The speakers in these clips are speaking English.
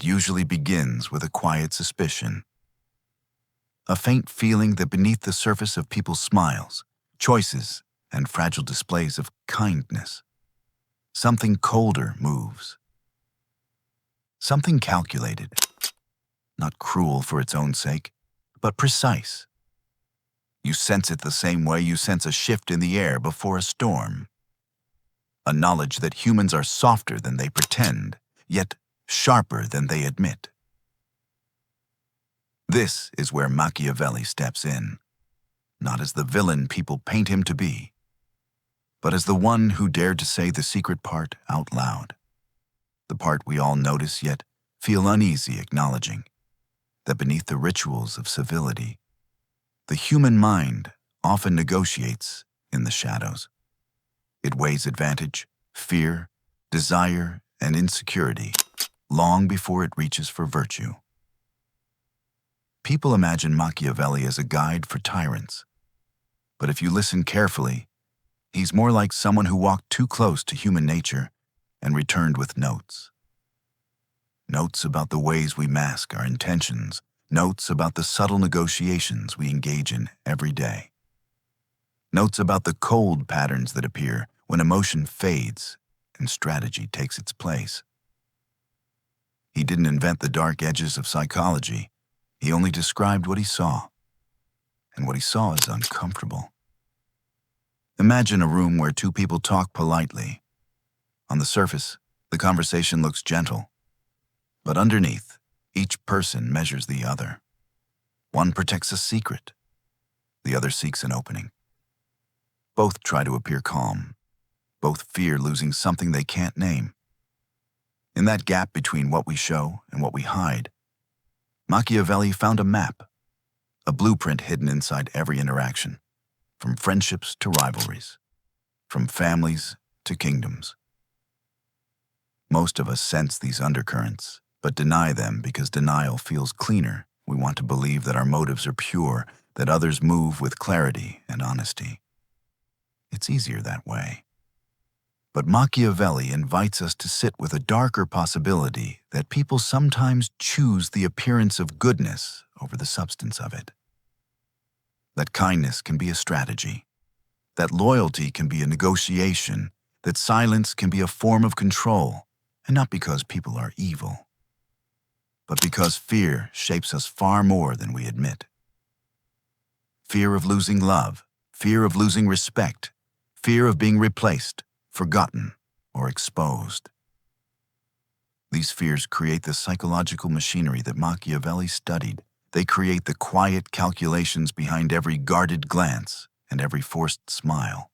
It usually begins with a quiet suspicion, a faint feeling that beneath the surface of people's smiles, choices, and fragile displays of kindness, something colder moves. Something calculated, not cruel for its own sake, but precise. You sense it the same way you sense a shift in the air before a storm. A knowledge that humans are softer than they pretend, yet sharper than they admit. This is where Machiavelli steps in, not as the villain people paint him to be, but as the one who dared to say the secret part out loud. The part we all notice yet feel uneasy acknowledging, that beneath the rituals of civility, the human mind often negotiates in the shadows. It weighs advantage, fear, desire, and insecurity long before it reaches for virtue. People imagine Machiavelli as a guide for tyrants, but if you listen carefully, he's more like someone who walked too close to human nature and returned with notes. Notes about the ways we mask our intentions, notes about the subtle negotiations we engage in every day. Notes about the cold patterns that appear when emotion fades and strategy takes its place. He didn't invent the dark edges of psychology. He only described what he saw, and what he saw is uncomfortable. Imagine a room where two people talk politely. On the surface, the conversation looks gentle, but underneath, each person measures the other. One protects a secret, the other seeks an opening. Both try to appear calm. Both fear losing something they can't name. In that gap between what we show and what we hide, Machiavelli found a map, a blueprint hidden inside every interaction, from friendships to rivalries, from families to kingdoms. Most of us sense these undercurrents, but deny them because denial feels cleaner. We want to believe that our motives are pure, that others move with clarity and honesty. It's easier that way. But Machiavelli invites us to sit with a darker possibility that people sometimes choose the appearance of goodness over the substance of it. That kindness can be a strategy, that loyalty can be a negotiation, that silence can be a form of control, and not because people are evil, but because fear shapes us far more than we admit. Fear of losing love, fear of losing respect, fear of being replaced, forgotten, or exposed. These fears create the psychological machinery that Machiavelli studied. They create the quiet calculations behind every guarded glance and every forced smile.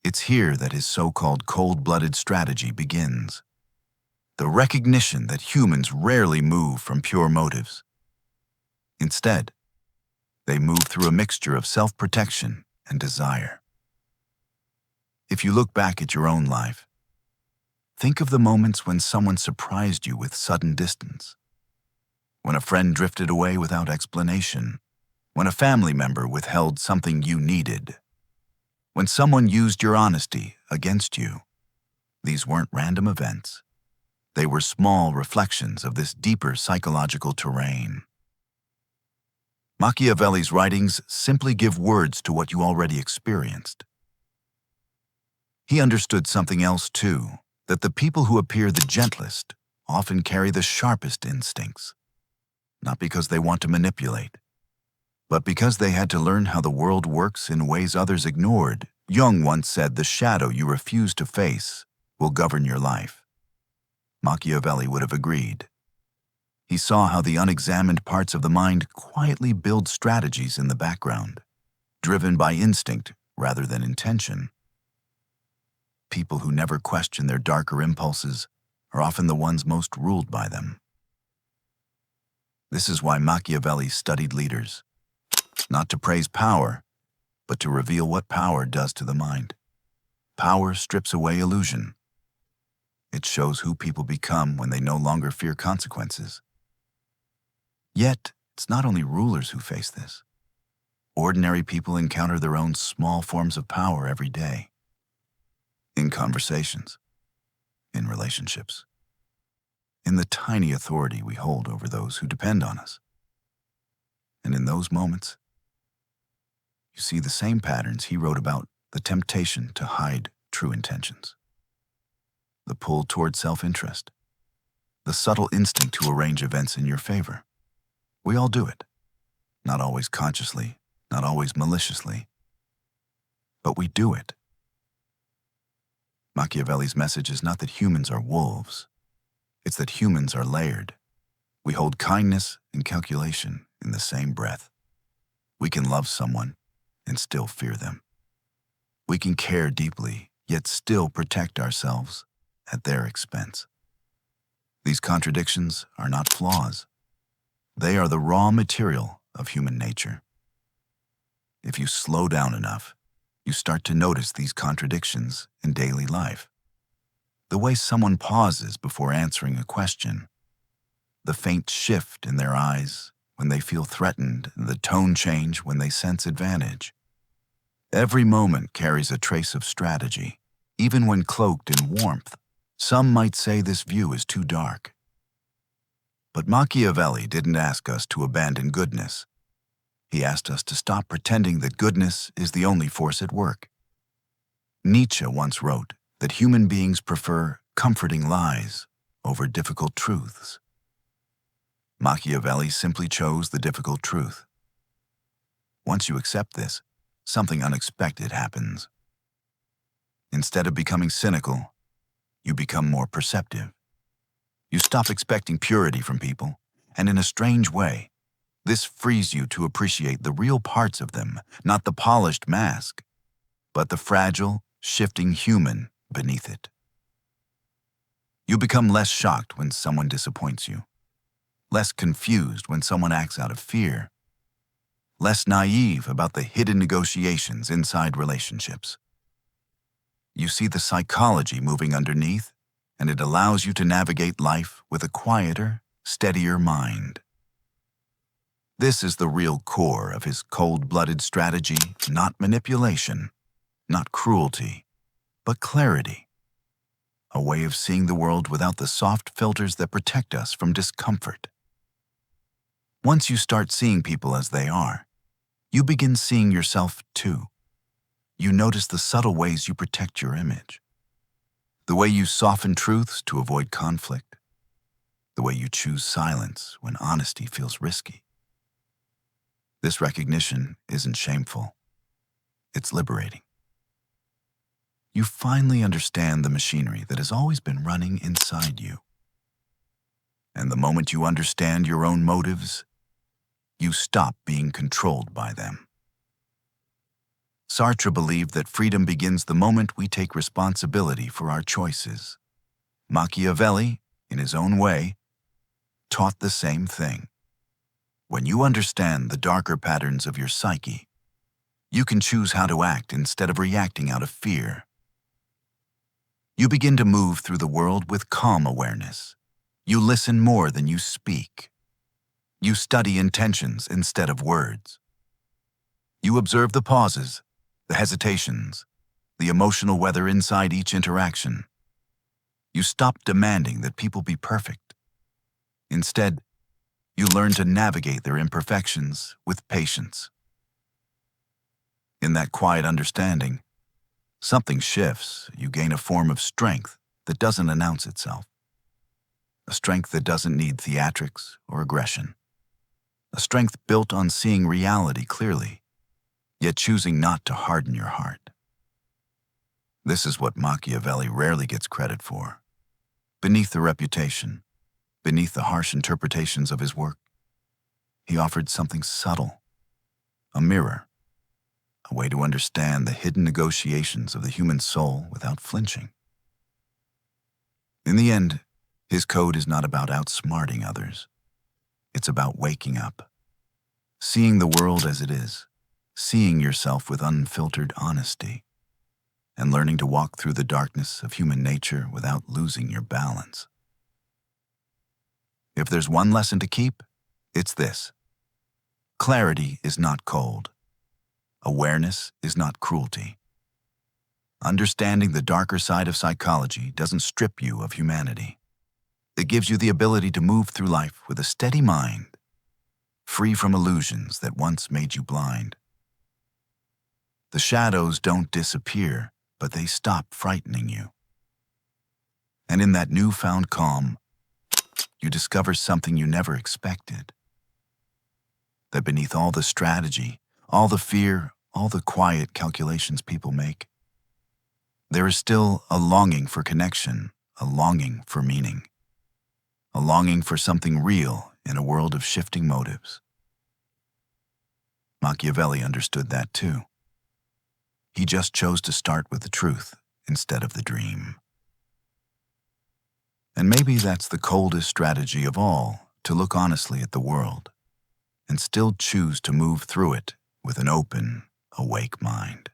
It's here that his so-called cold-blooded strategy begins. The recognition that humans rarely move from pure motives. Instead, they move through a mixture of self-protection and desire. If you look back at your own life, think of the moments when someone surprised you with sudden distance, when a friend drifted away without explanation, when a family member withheld something you needed, when someone used your honesty against you. These weren't random events. They were small reflections of this deeper psychological terrain. Machiavelli's writings simply give words to what you already experienced. He understood something else too, that the people who appear the gentlest often carry the sharpest instincts, not because they want to manipulate, but because they had to learn how the world works in ways others ignored. Jung once said, "The shadow you refuse to face will govern your life." Machiavelli would have agreed. He saw how the unexamined parts of the mind quietly build strategies in the background, driven by instinct rather than intention. People who never question their darker impulses are often the ones most ruled by them. This is why Machiavelli studied leaders, not to praise power, but to reveal what power does to the mind. Power strips away illusion. It shows who people become when they no longer fear consequences. Yet, it's not only rulers who face this. Ordinary people encounter their own small forms of power every day. In conversations, in relationships, in the tiny authority we hold over those who depend on us. And in those moments, you see the same patterns he wrote about: the temptation to hide true intentions, the pull toward self-interest, the subtle instinct to arrange events in your favor. We all do it, not always consciously, not always maliciously, but we do it. Machiavelli's message is not that humans are wolves, it's that humans are layered. We hold kindness and calculation in the same breath. We can love someone and still fear them. We can care deeply, yet still protect ourselves at their expense. These contradictions are not flaws. They are the raw material of human nature. If you slow down enough, you start to notice these contradictions in daily life. The way someone pauses before answering a question, the faint shift in their eyes when they feel threatened, and the tone change when they sense advantage. Every moment carries a trace of strategy, even when cloaked in warmth. Some might say this view is too dark. But Machiavelli didn't ask us to abandon goodness. He asked us to stop pretending that goodness is the only force at work. Nietzsche once wrote that human beings prefer comforting lies over difficult truths. Machiavelli simply chose the difficult truth. Once you accept this, something unexpected happens. Instead of becoming cynical, you become more perceptive. You stop expecting purity from people, and in a strange way, this frees you to appreciate the real parts of them, not the polished mask, but the fragile, shifting human beneath it. You become less shocked when someone disappoints you, less confused when someone acts out of fear, less naive about the hidden negotiations inside relationships. You see the psychology moving underneath, and it allows you to navigate life with a quieter, steadier mind. This is the real core of his cold-blooded strategy: not manipulation, not cruelty, but clarity. A way of seeing the world without the soft filters that protect us from discomfort. Once you start seeing people as they are, you begin seeing yourself too. You notice the subtle ways you protect your image, the way you soften truths to avoid conflict, the way you choose silence when honesty feels risky. This recognition isn't shameful, it's liberating. You finally understand the machinery that has always been running inside you. And the moment you understand your own motives, you stop being controlled by them. Sartre believed that freedom begins the moment we take responsibility for our choices. Machiavelli, in his own way, taught the same thing. When you understand the darker patterns of your psyche, you can choose how to act instead of reacting out of fear. You begin to move through the world with calm awareness. You listen more than you speak. You study intentions instead of words. You observe the pauses, the hesitations, the emotional weather inside each interaction. You stop demanding that people be perfect. Instead, you learn to navigate their imperfections with patience. In that quiet understanding, something shifts. You gain a form of strength that doesn't announce itself. A strength that doesn't need theatrics or aggression. A strength built on seeing reality clearly, yet choosing not to harden your heart. This is what Machiavelli rarely gets credit for. Beneath the reputation, beneath the harsh interpretations of his work, he offered something subtle, a mirror, a way to understand the hidden negotiations of the human soul without flinching. In the end, his code is not about outsmarting others. It's about waking up, seeing the world as it is, seeing yourself with unfiltered honesty, and learning to walk through the darkness of human nature without losing your balance. If there's one lesson to keep, it's this: clarity is not cold. Awareness is not cruelty. Understanding the darker side of psychology doesn't strip you of humanity. It gives you the ability to move through life with a steady mind, free from illusions that once made you blind. The shadows don't disappear, but they stop frightening you. And in that newfound calm, you discover something you never expected. That beneath all the strategy, all the fear, all the quiet calculations people make, there is still a longing for connection, a longing for meaning, a longing for something real in a world of shifting motives. Machiavelli understood that too. He just chose to start with the truth instead of the dream. And maybe that's the coldest strategy of all, to look honestly at the world and still choose to move through it with an open, awake mind.